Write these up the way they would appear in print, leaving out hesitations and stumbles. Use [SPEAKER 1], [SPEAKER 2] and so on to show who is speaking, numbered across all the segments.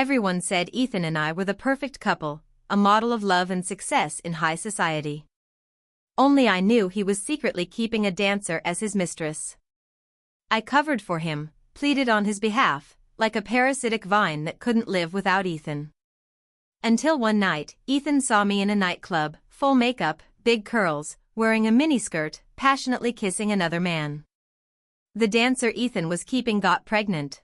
[SPEAKER 1] Everyone said Ethan and I were the perfect couple, a model of love and success in high society. Only I knew he was secretly keeping a dancer as his mistress. I covered for him, pleaded on his behalf, like a parasitic vine that couldn't live without Ethan. Until one night, Ethan saw me in a nightclub, full makeup, big curls, wearing a miniskirt, passionately kissing another man. The dancer Ethan was keeping got pregnant.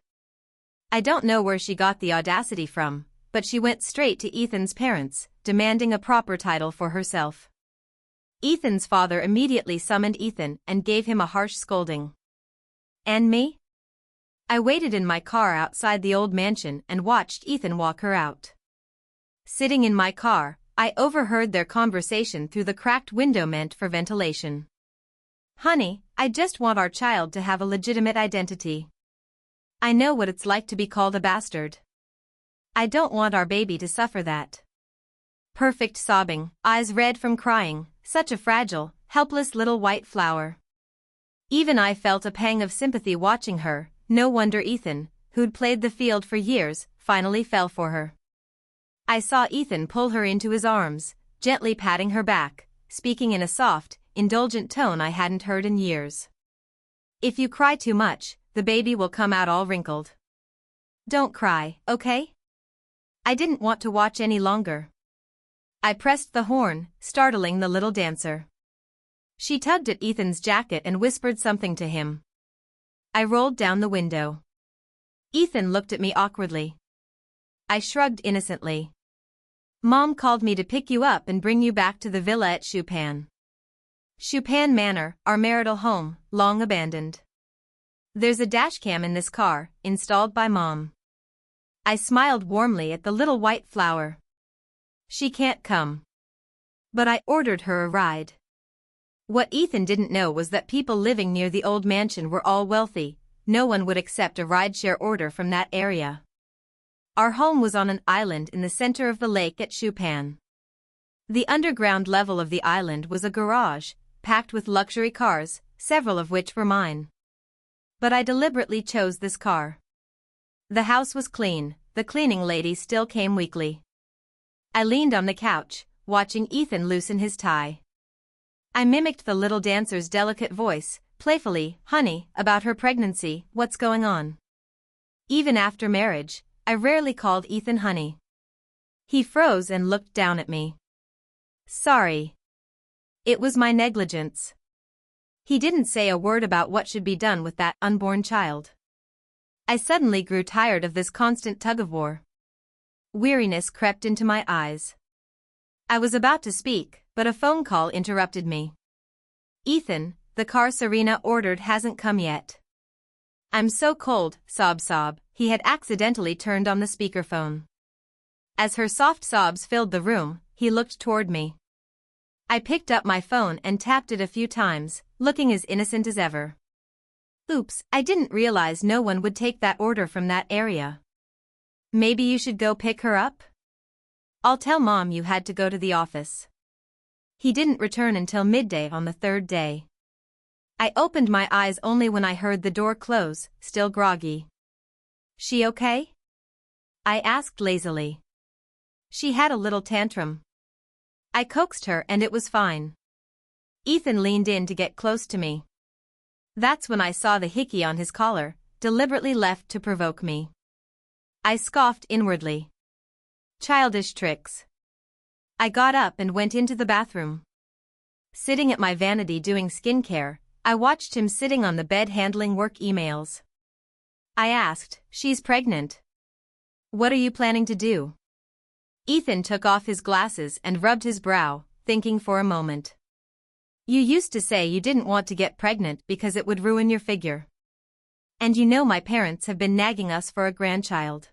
[SPEAKER 1] I don't know where she got the audacity from, but she went straight to Ethan's parents, demanding a proper title for herself. Ethan's father immediately summoned Ethan and gave him a harsh scolding. And me? I waited in my car outside the old mansion and watched Ethan walk her out. Sitting in my car, I overheard their conversation through the cracked window meant for ventilation. "Honey, I just want our child to have a legitimate identity. I know what it's like to be called a bastard. I don't want our baby to suffer that." Perfect sobbing, eyes red from crying, such a fragile, helpless little white flower. Even I felt a pang of sympathy watching her. No wonder Ethan, who'd played the field for years, finally fell for her. I saw Ethan pull her into his arms, gently patting her back, speaking in a soft, indulgent tone I hadn't heard in years. "If you cry too much, the baby will come out all wrinkled. Don't cry, okay?" I didn't want to watch any longer. I pressed the horn, startling the little dancer. She tugged at Ethan's jacket and whispered something to him. I rolled down the window. Ethan looked at me awkwardly. I shrugged innocently. "Mom called me to pick you up and bring you back to the villa at Chupin. Chupin Manor, our marital home, long abandoned. There's a dashcam in this car, installed by Mom." I smiled warmly at the little white flower. "She can't come." But I ordered her a ride. What Ethan didn't know was that people living near the old mansion were all wealthy. No one would accept a rideshare order from that area. Our home was on an island in the center of the lake at Chupin. The underground level of the island was a garage, packed with luxury cars, several of which were mine. But I deliberately chose this car. The house was clean, the cleaning lady still came weekly. I leaned on the couch, watching Ethan loosen his tie. I mimicked the little dancer's delicate voice, playfully, "Honey, about her pregnancy, what's going on?" Even after marriage, I rarely called Ethan honey. He froze and looked down at me. "Sorry. It was my negligence." He didn't say a word about what should be done with that unborn child. I suddenly grew tired of this constant tug-of-war. Weariness crept into my eyes. I was about to speak, but a phone call interrupted me. "Ethan, the car Serena ordered hasn't come yet." "I'm so cold," sob. He had accidentally turned on the speakerphone. As her soft sobs filled the room, he looked toward me. I picked up my phone and tapped it a few times, looking as innocent as ever. "Oops, I didn't realize no one would take that order from that area. Maybe you should go pick her up? I'll tell Mom you had to go to the office." He didn't return until midday on the third day. I opened my eyes only when I heard the door close, still groggy. "She okay?" I asked lazily. "She had a little tantrum." I coaxed her and it was fine. Ethan leaned in to get close to me. That's when I saw the hickey on his collar, deliberately left to provoke me. I scoffed inwardly. Childish tricks. I got up and went into the bathroom. Sitting at my vanity doing skincare, I watched him sitting on the bed handling work emails. I asked, "She's pregnant. What are you planning to do?" Ethan took off his glasses and rubbed his brow, thinking for a moment. "You used to say you didn't want to get pregnant because it would ruin your figure. And you know my parents have been nagging us for a grandchild.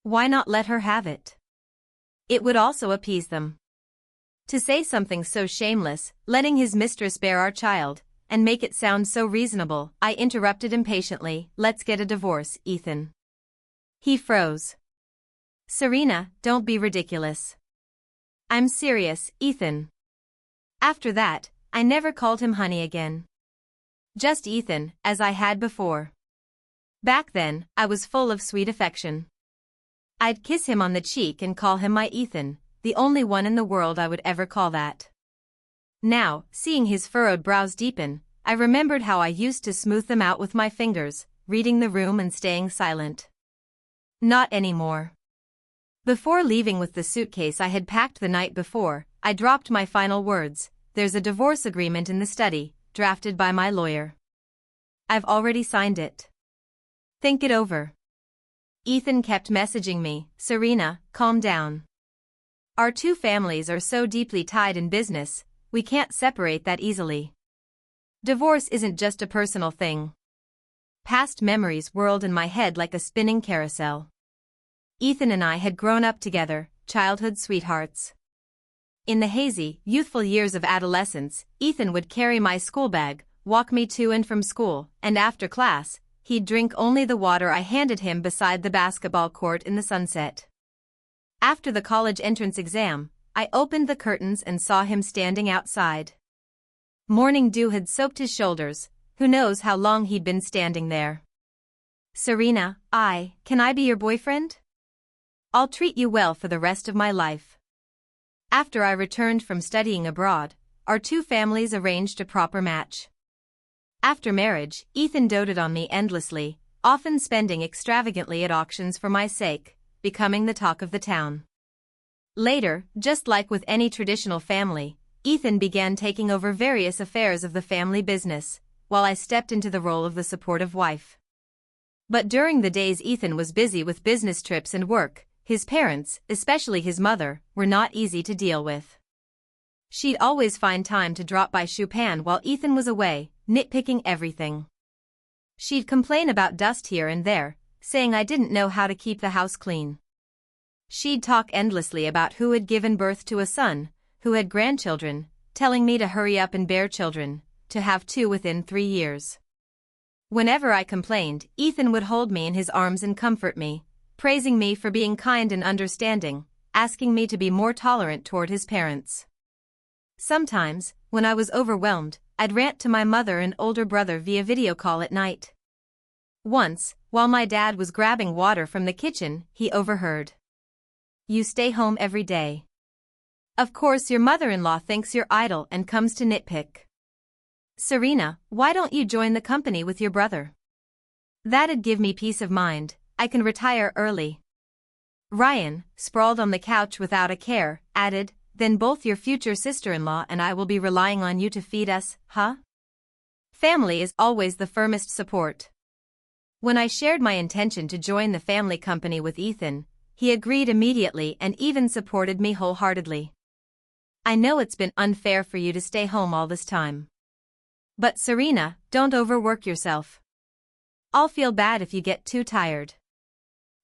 [SPEAKER 1] Why not let her have it? It would also appease them." To say something so shameless, letting his mistress bear our child, and make it sound so reasonable, I interrupted impatiently, "Let's get a divorce, Ethan." He froze. "Serena, don't be ridiculous." "I'm serious, Ethan." After that, I never called him honey again. Just Ethan, as I had before. Back then, I was full of sweet affection. I'd kiss him on the cheek and call him my Ethan, the only one in the world I would ever call that. Now, seeing his furrowed brows deepen, I remembered how I used to smooth them out with my fingers, reading the room and staying silent. Not anymore. Before leaving with the suitcase I had packed the night before, I dropped my final words: "There's a divorce agreement in the study, drafted by my lawyer. I've already signed it. Think it over." Ethan kept messaging me, "Serena, calm down. Our two families are so deeply tied in business, we can't separate that easily. Divorce isn't just a personal thing." Past memories whirled in my head like a spinning carousel. Ethan and I had grown up together, childhood sweethearts. In the hazy, youthful years of adolescence, Ethan would carry my school bag, walk me to and from school, and after class, he'd drink only the water I handed him beside the basketball court in the sunset. After the college entrance exam, I opened the curtains and saw him standing outside. Morning dew had soaked his shoulders, who knows how long he'd been standing there. "Serena, can I be your boyfriend? I'll treat you well for the rest of my life." After I returned from studying abroad, our two families arranged a proper match. After marriage, Ethan doted on me endlessly, often spending extravagantly at auctions for my sake, becoming the talk of the town. Later, just like with any traditional family, Ethan began taking over various affairs of the family business, while I stepped into the role of the supportive wife. But during the days Ethan was busy with business trips and work, his parents, especially his mother, were not easy to deal with. She'd always find time to drop by Chupin while Ethan was away, nitpicking everything. She'd complain about dust here and there, saying I didn't know how to keep the house clean. She'd talk endlessly about who had given birth to a son, who had grandchildren, telling me to hurry up and bear children, to have 2 within 3 years. Whenever I complained, Ethan would hold me in his arms and comfort me, praising me for being kind and understanding, asking me to be more tolerant toward his parents. Sometimes, when I was overwhelmed, I'd rant to my mother and older brother via video call at night. Once, while my dad was grabbing water from the kitchen, he overheard. "You stay home every day. Of course your mother-in-law thinks you're idle and comes to nitpick. Serena, why don't you join the company with your brother? That'd give me peace of mind, I can retire early." Ryan, sprawled on the couch without a care, added, "Then both your future sister-in-law and I will be relying on you to feed us, huh?" Family is always the firmest support. When I shared my intention to join the family company with Ethan, he agreed immediately and even supported me wholeheartedly. "I know it's been unfair for you to stay home all this time. But Serena, don't overwork yourself. I'll feel bad if you get too tired."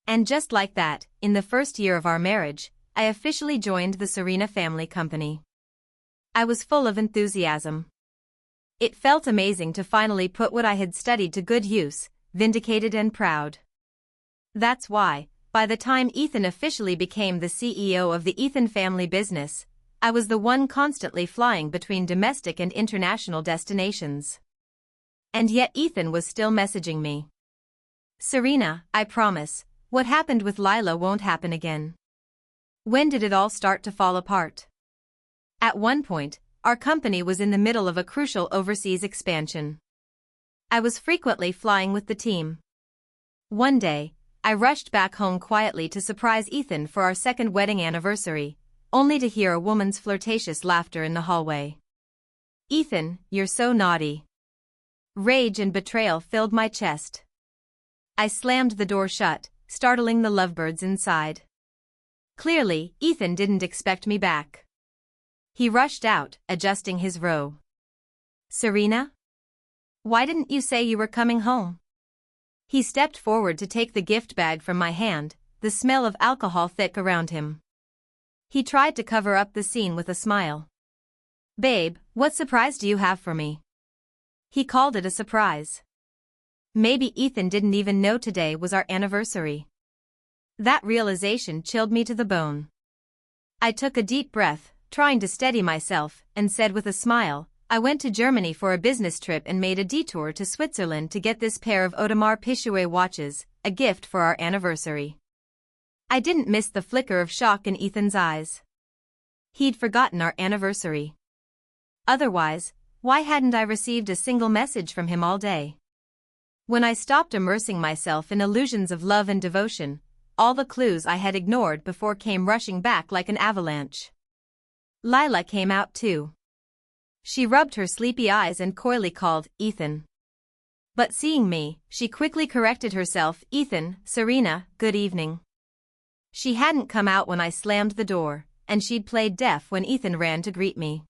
[SPEAKER 1] And just like that, in the first year of our marriage, I officially joined the Serena family company. I was full of enthusiasm. It felt amazing to finally put what I had studied to good use, vindicated and proud. That's why, by the time Ethan officially became the CEO of the Ethan family business, I was the one constantly flying between domestic and international destinations. And yet Ethan was still messaging me. "Serena, I promise, what happened with Lila won't happen again." When did it all start to fall apart? At one point, our company was in the middle of a crucial overseas expansion. I was frequently flying with the team. One day, I rushed back home quietly to surprise Ethan for our second wedding anniversary, only to hear a woman's flirtatious laughter in the hallway. "Ethan, you're so naughty." Rage and betrayal filled my chest. I slammed the door shut, startling the lovebirds inside. Clearly, Ethan didn't expect me back. He rushed out, adjusting his robe. "Serena? Why didn't you say you were coming home?" He stepped forward to take the gift bag from my hand, the smell of alcohol thick around him. He tried to cover up the scene with a smile. "Babe, what surprise do you have for me?" He called it a surprise. Maybe Ethan didn't even know today was our anniversary. That realization chilled me to the bone. I took a deep breath, trying to steady myself, and said with a smile, "I went to Germany for a business trip and made a detour to Switzerland to get this pair of Audemars Piguet watches, a gift for our anniversary." I didn't miss the flicker of shock in Ethan's eyes. He'd forgotten our anniversary. Otherwise, why hadn't I received a single message from him all day? When I stopped immersing myself in illusions of love and devotion, all the clues I had ignored before came rushing back like an avalanche. Lila came out too. She rubbed her sleepy eyes and coyly called, "Ethan." But seeing me, she quickly corrected herself. "Ethan, Serena, good evening." She hadn't come out when I slammed the door, and she'd played deaf when Ethan ran to greet me.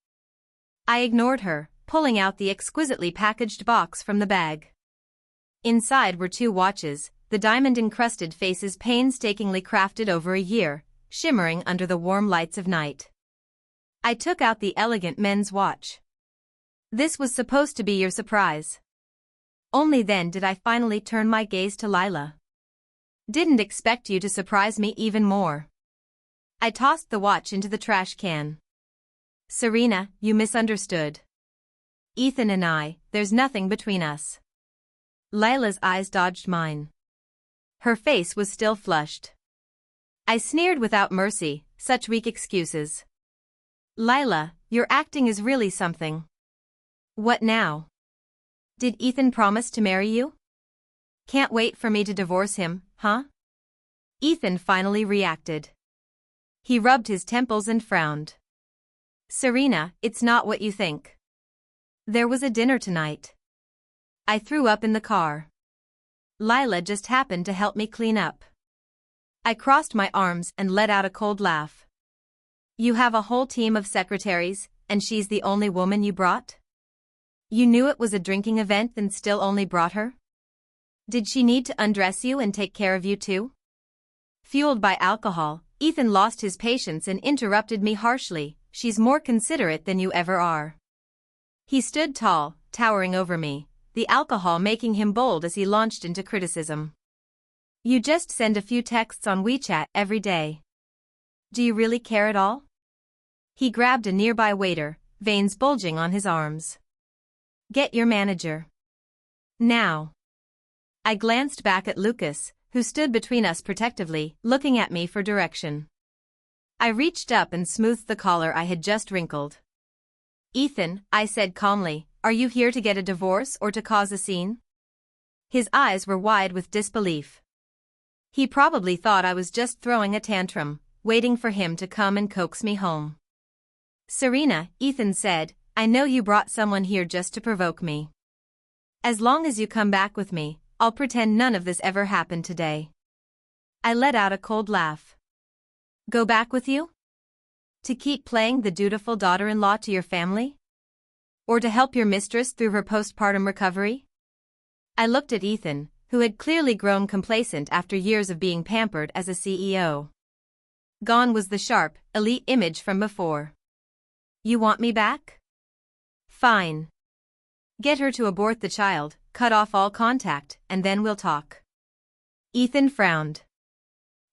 [SPEAKER 1] I ignored her, pulling out the exquisitely packaged box from the bag. Inside were 2 watches, the diamond-encrusted faces painstakingly crafted over a year, shimmering under the warm lights of night. I took out the elegant men's watch. "This was supposed to be your surprise." Only then did I finally turn my gaze to Lila. "Didn't expect you to surprise me even more." I tossed the watch into the trash can. "Serena, you misunderstood. Ethan and I, there's nothing between us." Lila's eyes dodged mine. Her face was still flushed. I sneered without mercy, "Such weak excuses. Lila, your acting is really something." "What now? Did Ethan promise to marry you? Can't wait for me to divorce him, huh?" Ethan finally reacted. He rubbed his temples and frowned. "Serena, it's not what you think. There was a dinner tonight. I threw up in the car. Lila just happened to help me clean up." I crossed my arms and let out a cold laugh. "You have a whole team of secretaries, and she's the only woman you brought? You knew it was a drinking event and still only brought her? Did she need to undress you and take care of you too?" Fueled by alcohol, Ethan lost his patience and interrupted me harshly. "She's more considerate than you ever are." He stood tall, towering over me, the alcohol making him bold as he launched into criticism. "You just send a few texts on WeChat every day. Do you really care at all?" He grabbed a nearby waiter, veins bulging on his arms. "Get your manager. Now." I glanced back at Lucas, who stood between us protectively, looking at me for direction. I reached up and smoothed the collar I had just wrinkled. "Ethan," I said calmly, "are you here to get a divorce or to cause a scene?" His eyes were wide with disbelief. He probably thought I was just throwing a tantrum, waiting for him to come and coax me home. "Serena," Ethan said, "I know you brought someone here just to provoke me. As long as you come back with me, I'll pretend none of this ever happened today." I let out a cold laugh. "Go back with you? To keep playing the dutiful daughter-in-law to your family? Or to help your mistress through her postpartum recovery?" I looked at Ethan, who had clearly grown complacent after years of being pampered as a CEO. Gone was the sharp, elite image from before. "You want me back? Fine. Get her to abort the child, cut off all contact, and then we'll talk." Ethan frowned.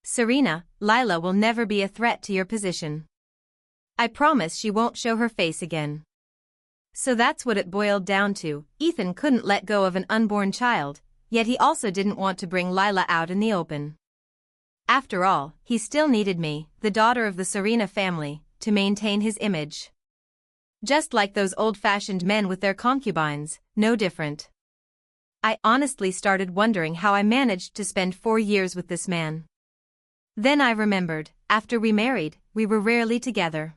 [SPEAKER 1] "Serena, Lila will never be a threat to your position. I promise she won't show her face again." So that's what it boiled down to. Ethan couldn't let go of an unborn child, yet he also didn't want to bring Lila out in the open. After all, he still needed me, the daughter of the Serena family, to maintain his image. Just like those old-fashioned men with their concubines, no different. I honestly started wondering how I managed to spend 4 years with this man. Then I remembered, after we married, we were rarely together.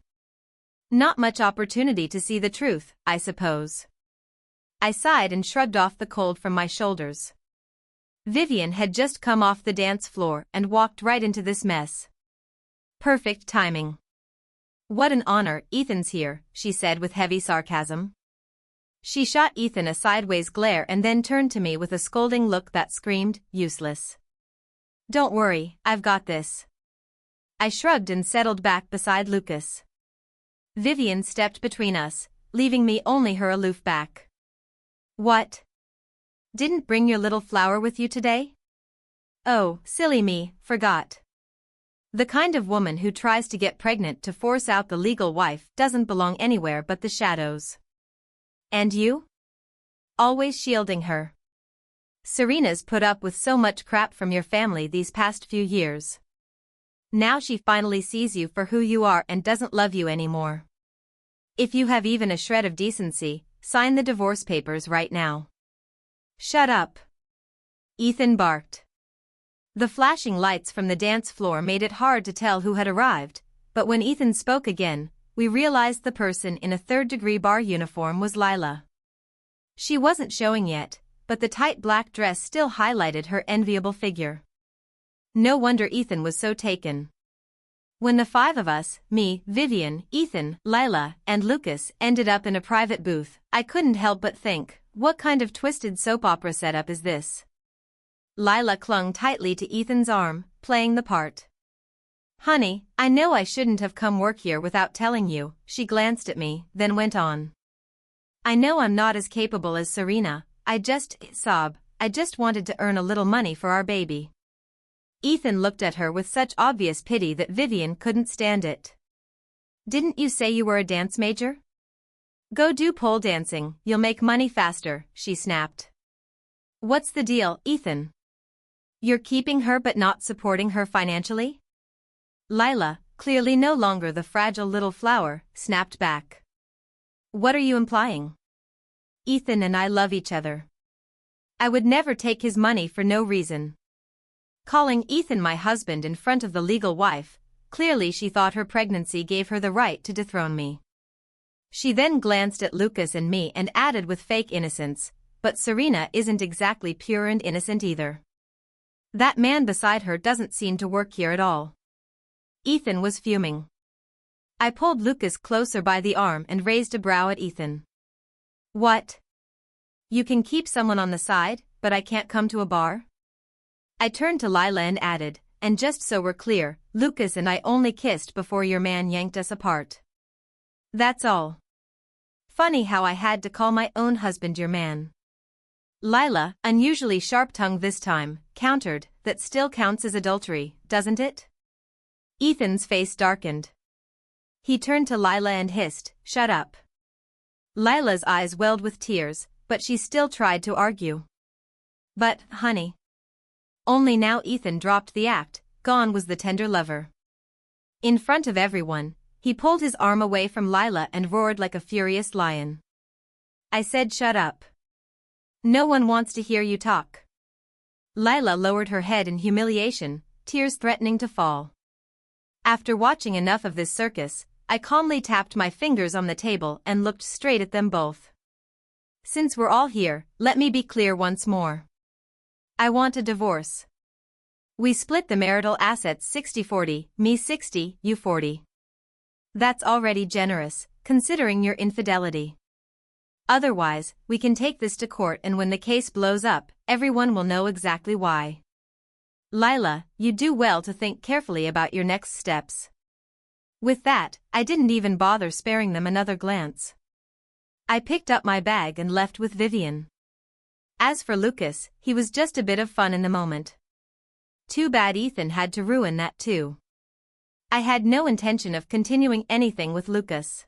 [SPEAKER 1] Not much opportunity to see the truth, I suppose. I sighed and shrugged off the cold from my shoulders. Vivian had just come off the dance floor and walked right into this mess. Perfect timing. "What an honor, Ethan's here," she said with heavy sarcasm. She shot Ethan a sideways glare and then turned to me with a scolding look that screamed, "Useless. Don't worry, I've got this." I shrugged and settled back beside Lucas. Vivian stepped between us, leaving me only her aloof back. "What? Didn't bring your little flower with you today?" "Oh, silly me, forgot." The kind of woman who tries to get pregnant to force out the legal wife doesn't belong anywhere but the shadows. "And you?" "Always shielding her. Serena's put up with so much crap from your family these past few years. Now she finally sees you for who you are and doesn't love you anymore. If you have even a shred of decency, sign the divorce papers right now. Shut up. Ethan barked. The flashing lights from the dance floor made it hard to tell who had arrived, but when Ethan spoke again, we realized the person in a third-degree bar uniform was Lila. She wasn't showing yet, but the tight black dress still highlighted her enviable figure. No wonder Ethan was so taken. When the five of us, me, Vivian, Ethan, Lila, and Lucas, ended up in a private booth, I couldn't help but think, what kind of twisted soap opera setup is this? Lila clung tightly to Ethan's arm, playing the part. Honey, I know I shouldn't have come work here without telling you, she glanced at me, then went on. I know I'm not as capable as Serena, I just wanted to earn a little money for our baby. Ethan looked at her with such obvious pity that Vivian couldn't stand it. Didn't you say you were a dance major? Go do pole dancing, you'll make money faster, she snapped. What's the deal, Ethan? You're keeping her but not supporting her financially? Lila, clearly no longer the fragile little flower, snapped back. What are you implying? Ethan and I love each other. I would never take his money for no reason. Calling Ethan my husband in front of the legal wife, clearly she thought her pregnancy gave her the right to dethrone me. She then glanced at Lucas and me and added with fake innocence, but Serena isn't exactly pure and innocent either. That man beside her doesn't seem to work here at all. Ethan was fuming. I pulled Lucas closer by the arm and raised a brow at Ethan. What? You can keep someone on the side, but I can't come to a bar? I turned to Lila and added, and just so we're clear, Lucas and I only kissed before your man yanked us apart. That's all. Funny how I had to call my own husband your man. Lila, unusually sharp-tongued this time, countered, that still counts as adultery, doesn't it? Ethan's face darkened. He turned to Lila and hissed, shut up. Lila's eyes welled with tears, but she still tried to argue. But, honey. Only now Ethan dropped the act, gone was the tender lover. In front of everyone, he pulled his arm away from Lila and roared like a furious lion. I said shut up. No one wants to hear you talk. Lila lowered her head in humiliation, tears threatening to fall. After watching enough of this circus, I calmly tapped my fingers on the table and looked straight at them both. Since we're all here, let me be clear once more. I want a divorce. We split the marital assets 60-40, me 60, you 40. That's already generous, considering your infidelity. Otherwise, we can take this to court and when the case blows up, everyone will know exactly why. Lila, you do well to think carefully about your next steps. With that, I didn't even bother sparing them another glance. I picked up my bag and left with Vivian. As for Lucas, he was just a bit of fun in the moment. Too bad Ethan had to ruin that too. I had no intention of continuing anything with Lucas.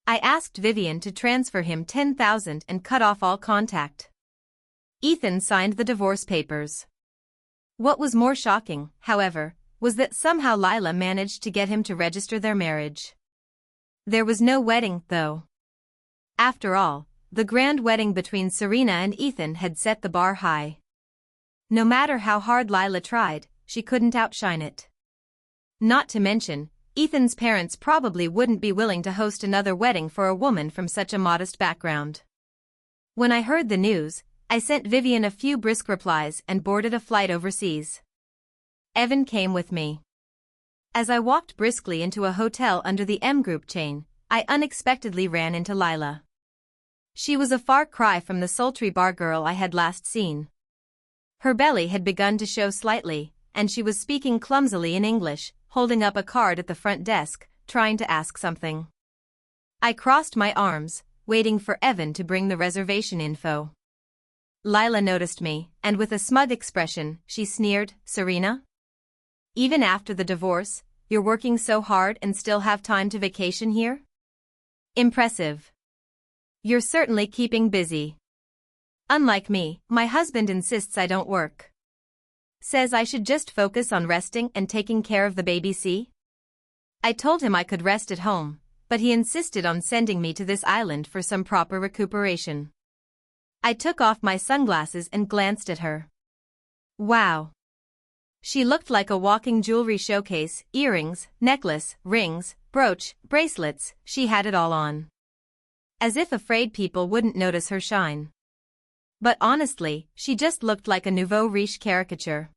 [SPEAKER 1] I asked Vivian to transfer him $10,000 and cut off all contact. Ethan signed the divorce papers. What was more shocking, however, was that somehow Lila managed to get him to register their marriage. There was no wedding, though. After all, the grand wedding between Serena and Ethan had set the bar high. No matter how hard Lila tried, she couldn't outshine it. Not to mention, Ethan's parents probably wouldn't be willing to host another wedding for a woman from such a modest background. When I heard the news, I sent Vivian a few brisk replies and boarded a flight overseas. Evan came with me. As I walked briskly into a hotel under the M Group chain, I unexpectedly ran into Lila. She was a far cry from the sultry bar girl I had last seen. Her belly had begun to show slightly, and she was speaking clumsily in English, holding up a card at the front desk, trying to ask something. I crossed my arms, waiting for Evan to bring the reservation info. Lila noticed me, and with a smug expression, she sneered, Serena? Even after the divorce, you're working so hard and still have time to vacation here? Impressive. You're certainly keeping busy. Unlike me, my husband insists I don't work. Says I should just focus on resting and taking care of the baby. See? I told him I could rest at home, but he insisted on sending me to this island for some proper recuperation. I took off my sunglasses and glanced at her. Wow. She looked like a walking jewelry showcase, earrings, necklace, rings, brooch, bracelets, she had it all on. As if afraid people wouldn't notice her shine. But honestly, she just looked like a nouveau riche caricature.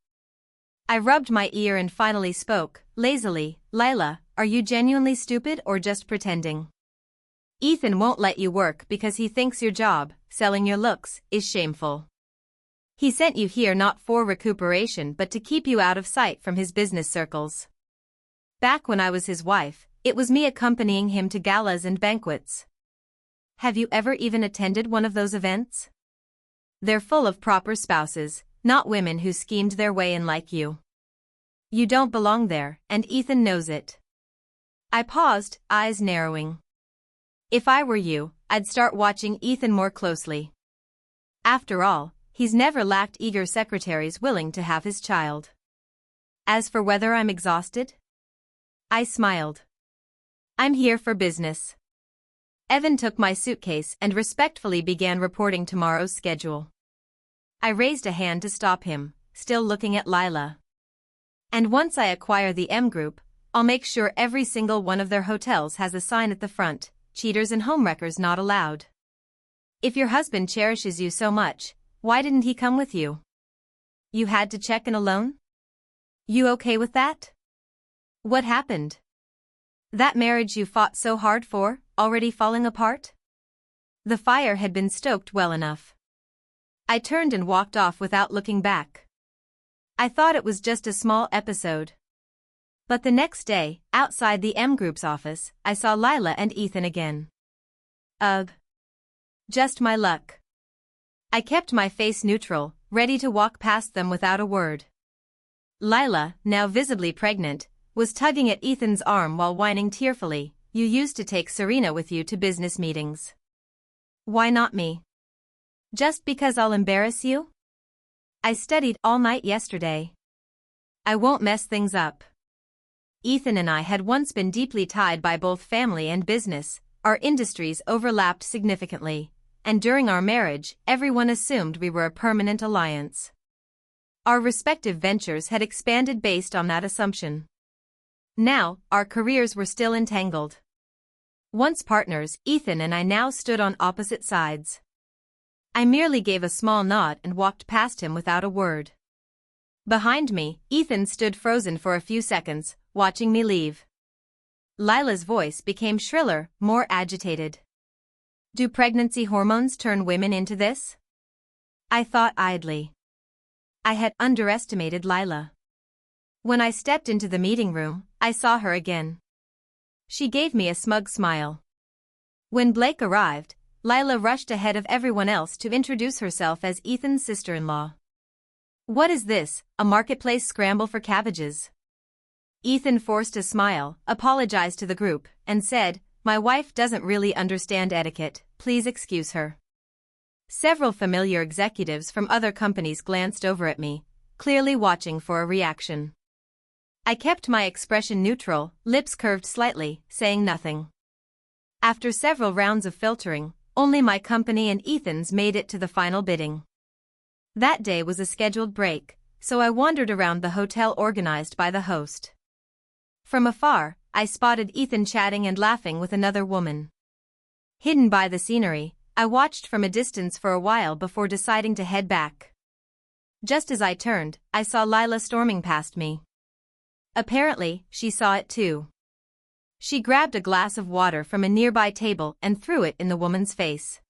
[SPEAKER 1] I rubbed my ear and finally spoke, lazily, Lila, are you genuinely stupid or just pretending? Ethan won't let you work because he thinks your job, selling your looks, is shameful. He sent you here not for recuperation but to keep you out of sight from his business circles. Back when I was his wife, it was me accompanying him to galas and banquets. Have you ever even attended one of those events? They're full of proper spouses, not women who schemed their way in like you. You don't belong there, and Ethan knows it. I paused, eyes narrowing. If I were you, I'd start watching Ethan more closely. After all, he's never lacked eager secretaries willing to have his child. As for whether I'm exhausted? I smiled. I'm here for business. Evan took my suitcase and respectfully began reporting tomorrow's schedule. I raised a hand to stop him, still looking at Lila. And once I acquire the M Group, I'll make sure every single one of their hotels has a sign at the front, cheaters and homewreckers not allowed. If your husband cherishes you so much, why didn't he come with you? You had to check in alone? You okay with that? What happened? That marriage you fought so hard for, already falling apart? The fire had been stoked well enough. I turned and walked off without looking back. I thought it was just a small episode. But the next day, outside the M Group's office, I saw Lila and Ethan again. Ugh. Just my luck. I kept my face neutral, ready to walk past them without a word. Lila, now visibly pregnant, was tugging at Ethan's arm while whining tearfully, "You used to take Serena with you to business meetings. Why not me? Just because I'll embarrass you? I studied all night yesterday. I won't mess things up." Ethan and I had once been deeply tied by both family and business, our industries overlapped significantly, and during our marriage, everyone assumed we were a permanent alliance. Our respective ventures had expanded based on that assumption. Now, our careers were still entangled. Once partners, Ethan and I now stood on opposite sides. I merely gave a small nod and walked past him without a word. Behind me, Ethan stood frozen for a few seconds, watching me leave. Lila's voice became shriller, more agitated. Do pregnancy hormones turn women into this? I thought idly. I had underestimated Lila. When I stepped into the meeting room, I saw her again. She gave me a smug smile. When Blake arrived, Lila rushed ahead of everyone else to introduce herself as Ethan's sister-in-law. What is this, a marketplace scramble for cabbages? Ethan forced a smile, apologized to the group, and said, "My wife doesn't really understand etiquette, please excuse her." Several familiar executives from other companies glanced over at me, clearly watching for a reaction. I kept my expression neutral, lips curved slightly, saying nothing. After several rounds of filtering, only my company and Ethan's made it to the final bidding. That day was a scheduled break, so I wandered around the hotel organized by the host. From afar, I spotted Ethan chatting and laughing with another woman. Hidden by the scenery, I watched from a distance for a while before deciding to head back. Just as I turned, I saw Lila storming past me. Apparently, she saw it too. She grabbed a glass of water from a nearby table and threw it in the woman's face.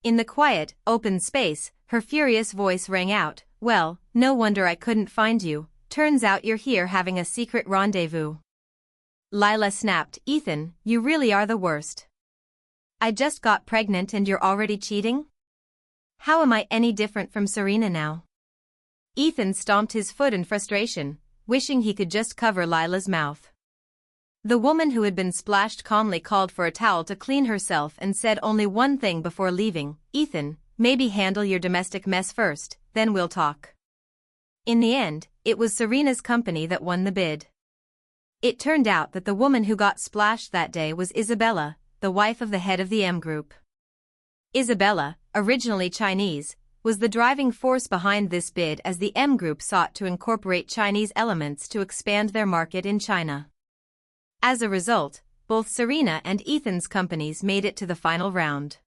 [SPEAKER 1] In the quiet, open space, her furious voice rang out, "Well, no wonder I couldn't find you, turns out you're here having a secret rendezvous." Lila snapped, "Ethan, you really are the worst. I just got pregnant and you're already cheating? How am I any different from Serena now?" Ethan stomped his foot in frustration, wishing he could just cover Lila's mouth. The woman who had been splashed calmly called for a towel to clean herself and said only one thing before leaving, "Ethan, maybe handle your domestic mess first, then we'll talk." In the end, it was Serena's company that won the bid. It turned out that the woman who got splashed that day was Isabella, the wife of the head of the M Group. Isabella, originally Chinese, was the driving force behind this bid as the M Group sought to incorporate Chinese elements to expand their market in China. As a result, both Serena and Ethan's companies made it to the final round.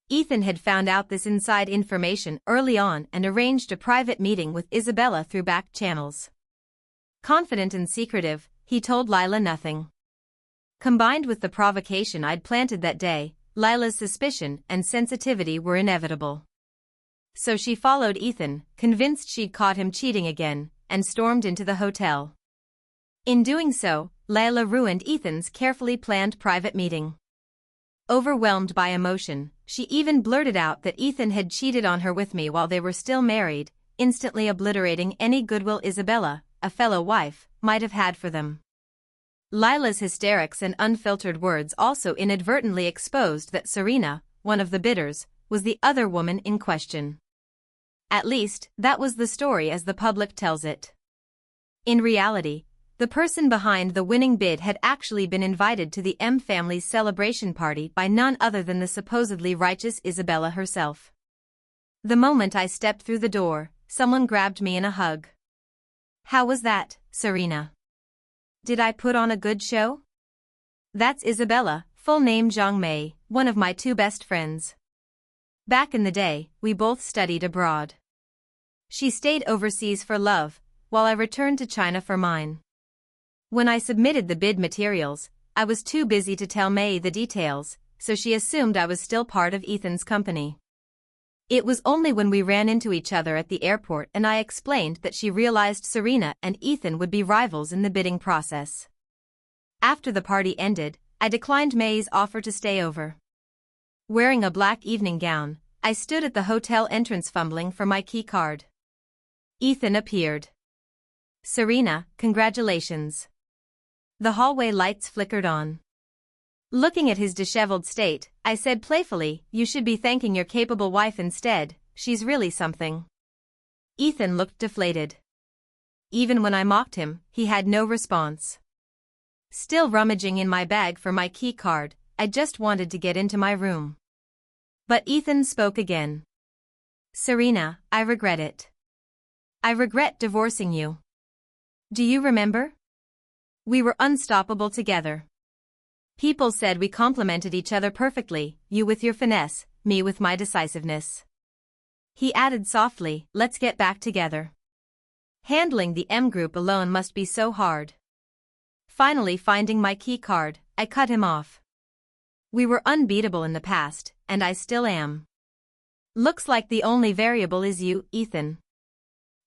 [SPEAKER 1] Ethan had found out this inside information early on and arranged a private meeting with Isabella through back channels. Confident and secretive, he told Lila nothing. Combined with the provocation I'd planted that day, Lila's suspicion and sensitivity were inevitable. So she followed Ethan, convinced she'd caught him cheating again, and stormed into the hotel. In doing so, Lila ruined Ethan's carefully planned private meeting. Overwhelmed by emotion, she even blurted out that Ethan had cheated on her with me while they were still married, instantly obliterating any goodwill Isabella, a fellow wife, might have had for them. Lila's hysterics and unfiltered words also inadvertently exposed that Serena, one of the bidders, was the other woman in question. At least, that was the story as the public tells it. In reality, the person behind the winning bid had actually been invited to the M family's celebration party by none other than the supposedly righteous Isabella herself. The moment I stepped through the door, someone grabbed me in a hug. "How was that, Serena? Did I put on a good show?" That's Isabella, full name Zhang Mei, one of my two best friends. Back in the day, we both studied abroad. She stayed overseas for love, while I returned to China for mine. When I submitted the bid materials, I was too busy to tell Mei the details, so she assumed I was still part of Ethan's company. It was only when we ran into each other at the airport and I explained that she realized Serena and Ethan would be rivals in the bidding process. After the party ended, I declined Mei's offer to stay over. Wearing a black evening gown, I stood at the hotel entrance fumbling for my key card. Ethan appeared. "Serena, congratulations." The hallway lights flickered on. Looking at his disheveled state, I said playfully, "You should be thanking your capable wife instead, she's really something." Ethan looked deflated. Even when I mocked him, he had no response. Still rummaging in my bag for my key card, I just wanted to get into my room. But Ethan spoke again. "Serena, I regret it. I regret divorcing you. Do you remember? We were unstoppable together. People said we complemented each other perfectly, you with your finesse, me with my decisiveness." He added softly, "Let's get back together. Handling the M Group alone must be so hard." Finally finding my key card, I cut him off. "We were unbeatable in the past, and I still am. Looks like the only variable is you, Ethan."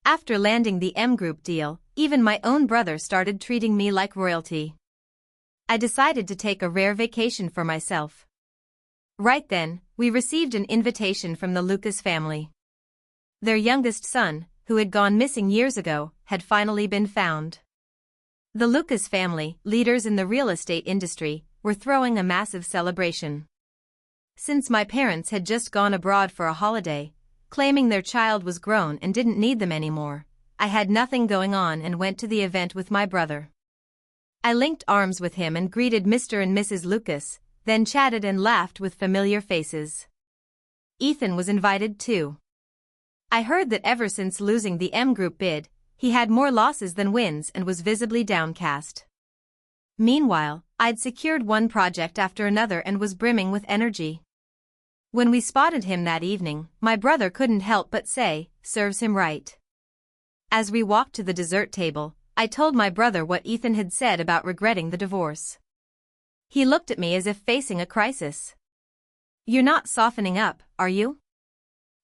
[SPEAKER 1] After landing the M Group deal, even my own brother started treating me like royalty. I decided to take a rare vacation for myself. Right then, we received an invitation from the Lucas family. Their youngest son, who had gone missing years ago, had finally been found. The Lucas family, leaders in the real estate industry, were throwing a massive celebration. Since my parents had just gone abroad for a holiday, claiming their child was grown and didn't need them anymore, I had nothing going on and went to the event with my brother. I linked arms with him and greeted Mr. and Mrs. Lucas, then chatted and laughed with familiar faces. Ethan was invited too. I heard that ever since losing the M Group bid, he had more losses than wins and was visibly downcast. Meanwhile, I'd secured one project after another and was brimming with energy. When we spotted him that evening, my brother couldn't help but say, "Serves him right." As we walked to the dessert table, I told my brother what Ethan had said about regretting the divorce. He looked at me as if facing a crisis. "You're not softening up, are you?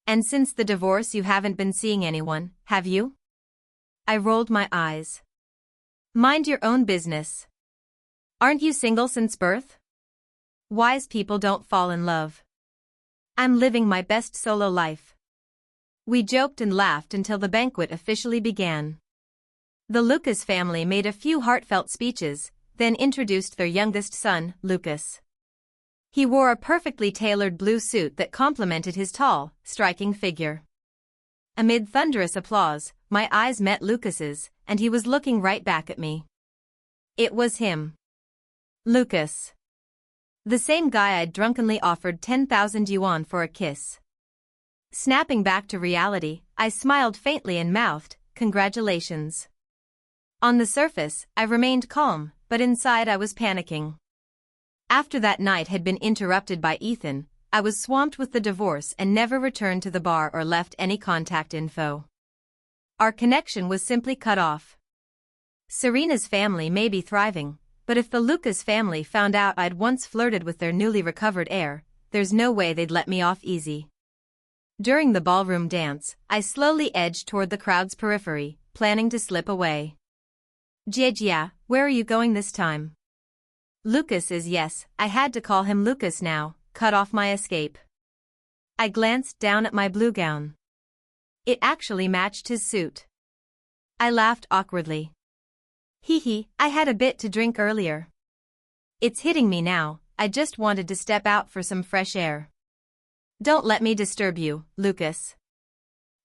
[SPEAKER 1] And since the divorce you haven't been seeing anyone, have you?" I rolled my eyes. "Mind your own business. Aren't you single since birth? Wise people don't fall in love. I'm living my best solo life." We joked and laughed until the banquet officially began. The Lucas family made a few heartfelt speeches, then introduced their youngest son, Lucas. He wore a perfectly tailored blue suit that complemented his tall, striking figure. Amid thunderous applause, my eyes met Lucas's, and he was looking right back at me. It was him. Lucas. The same guy I'd drunkenly offered 10,000 yuan for a kiss. Snapping back to reality, I smiled faintly and mouthed, "Congratulations." On the surface, I remained calm, but inside I was panicking. After that night had been interrupted by Ethan, I was swamped with the divorce and never returned to the bar or left any contact info. Our connection was simply cut off. Serena's family may be thriving, but if the Lucas family found out I'd once flirted with their newly recovered heir, there's no way they'd let me off easy. During the ballroom dance, I slowly edged toward the crowd's periphery, planning to slip away. "Jie, where are you going this time?" Lucas is yes, I had to call him Lucas now, cut off my escape. I glanced down at my blue gown. It actually matched his suit. I laughed awkwardly. I had a bit to drink earlier. It's hitting me now, I just wanted to step out for some fresh air. "Don't let me disturb you, Lucas."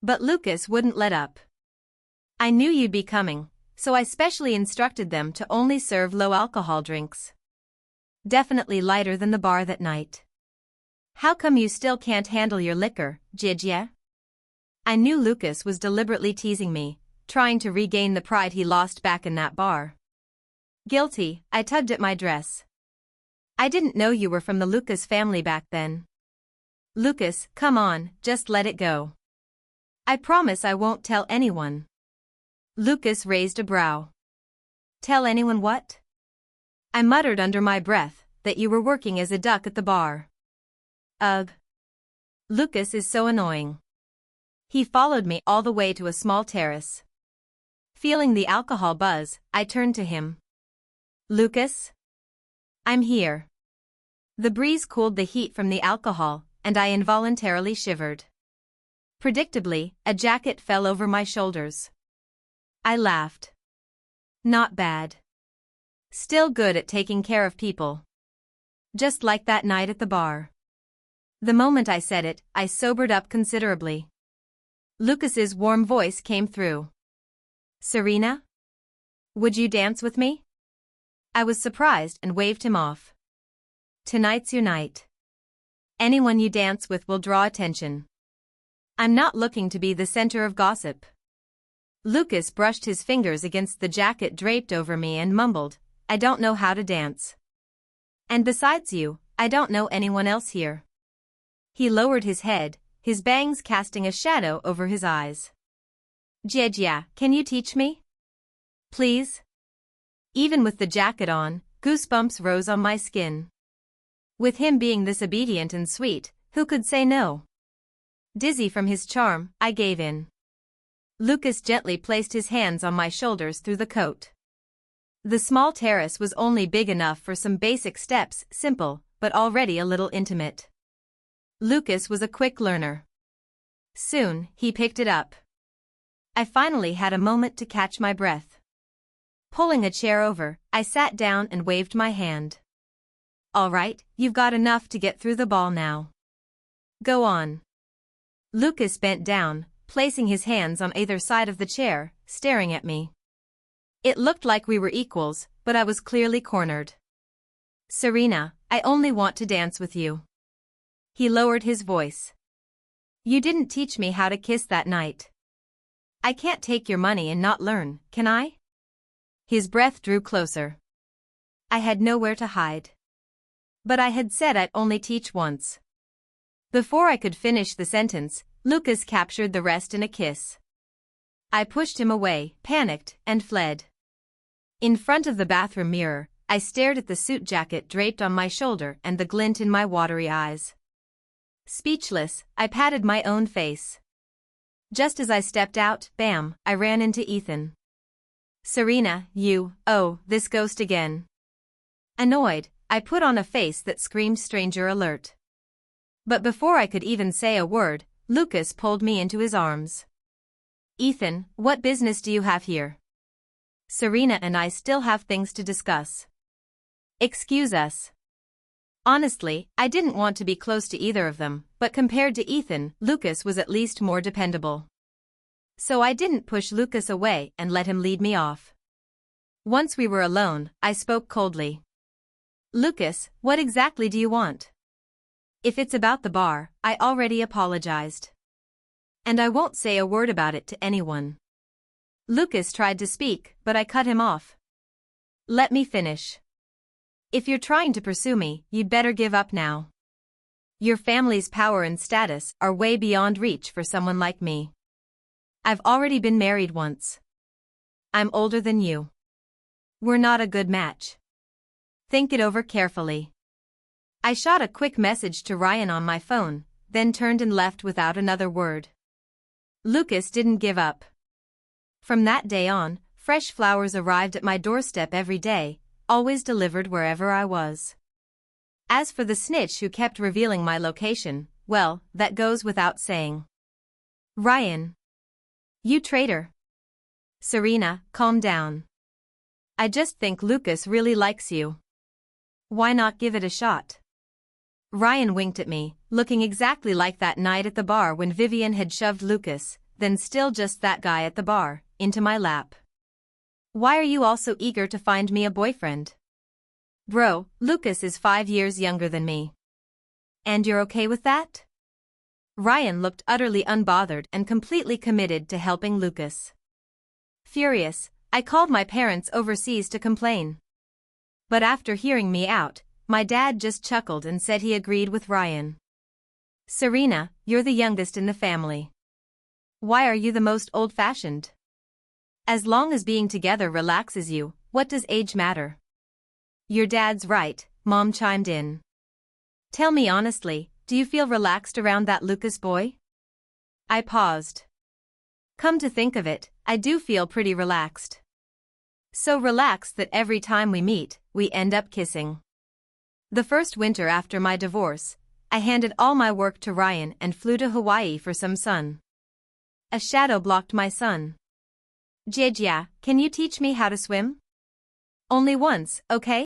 [SPEAKER 1] But Lucas wouldn't let up. "I knew you'd be coming, so I specially instructed them to only serve low-alcohol drinks. Definitely lighter than the bar that night." "How come you still can't handle your liquor, Jie?" I knew Lucas was deliberately teasing me, trying to regain the pride he lost back in that bar. Guilty, I tugged at my dress. "I didn't know you were from the Lucas family back then." "Lucas, come on, just let it go." "I promise I won't tell anyone." Lucas raised a brow. "Tell anyone what?" I muttered under my breath, "That you were working as a duck at the bar." Ugh. Lucas is so annoying. He followed me all the way to a small terrace. Feeling the alcohol buzz, I turned to him. "Lucas?" "I'm here." The breeze cooled the heat from the alcohol, and I involuntarily shivered. Predictably, a jacket fell over my shoulders. I laughed. Not bad. Still good at taking care of people. Just like that night at the bar. The moment I said it, I sobered up considerably. Lucas's warm voice came through. "Serena? Would you dance with me?" I was surprised and waved him off. "Tonight's your night. Anyone you dance with will draw attention. I'm not looking to be the center of gossip." Lucas brushed his fingers against the jacket draped over me and mumbled, "I don't know how to dance. And besides you, I don't know anyone else here." He lowered his head, his bangs casting a shadow over his eyes. "Jie, can you teach me? Please?" Even with the jacket on, goosebumps rose on my skin. With him being this obedient and sweet, who could say no? Dizzy from his charm, I gave in. Lucas gently placed his hands on my shoulders through the coat. The small terrace was only big enough for some basic steps, simple, but already a little intimate. Lucas was a quick learner. Soon, he picked it up. I finally had a moment to catch my breath. Pulling a chair over, I sat down and waved my hand. "All right, you've got enough to get through the ball now. Go on." Lucas bent down, placing his hands on either side of the chair, staring at me. It looked like we were equals, but I was clearly cornered. "Serena, I only want to dance with you." He lowered his voice. "You didn't teach me how to kiss that night. I can't take your money and not learn, can I?" His breath drew closer. I had nowhere to hide. But I had said I'd only teach once. Before I could finish the sentence, Lucas captured the rest in a kiss. I pushed him away, panicked, and fled. In front of the bathroom mirror, I stared at the suit jacket draped on my shoulder and the glint in my watery eyes. Speechless, I patted my own face. Just as I stepped out, bam, I ran into Ethan. "Serena, this ghost again." Annoyed, I put on a face that screamed stranger alert. But before I could even say a word, Lucas pulled me into his arms. "Ethan, what business do you have here? Serena and I still have things to discuss. Excuse us." Honestly, I didn't want to be close to either of them, but compared to Ethan, Lucas was at least more dependable. So I didn't push Lucas away and let him lead me off. Once we were alone, I spoke coldly. Lucas, what exactly do you want? If it's about the bar, I already apologized. And I won't say a word about it to anyone. Lucas tried to speak, but I cut him off. Let me finish. If you're trying to pursue me, you'd better give up now. Your family's power and status are way beyond reach for someone like me. I've already been married once. I'm older than you. We're not a good match. Think it over carefully. I shot a quick message to Ryan on my phone, then turned and left without another word. Lucas didn't give up. From that day on, fresh flowers arrived at my doorstep every day, always delivered wherever I was. As for the snitch who kept revealing my location, well, that goes without saying. Ryan. You traitor. Serena, calm down. I just think Lucas really likes you. Why not give it a shot? Ryan winked at me, looking exactly like that night at the bar when Vivian had shoved Lucas, then still just that guy at the bar, into my lap. Why are you all so eager to find me a boyfriend? Bro, Lucas is 5 years younger than me. And you're okay with that? Ryan looked utterly unbothered and completely committed to helping Lucas. Furious, I called my parents overseas to complain. But after hearing me out, my dad just chuckled and said he agreed with Ryan. Serena, you're the youngest in the family. Why are you the most old-fashioned? As long as being together relaxes you, what does age matter? Your dad's right, Mom chimed in. Tell me honestly, do you feel relaxed around that Lucas boy? I paused. Come to think of it, I do feel pretty relaxed. So relaxed that every time we meet, we end up kissing. The first winter after my divorce, I handed all my work to Ryan and flew to Hawaii for some sun. A shadow blocked my sun. Jejia, can you teach me how to swim? Only once, okay?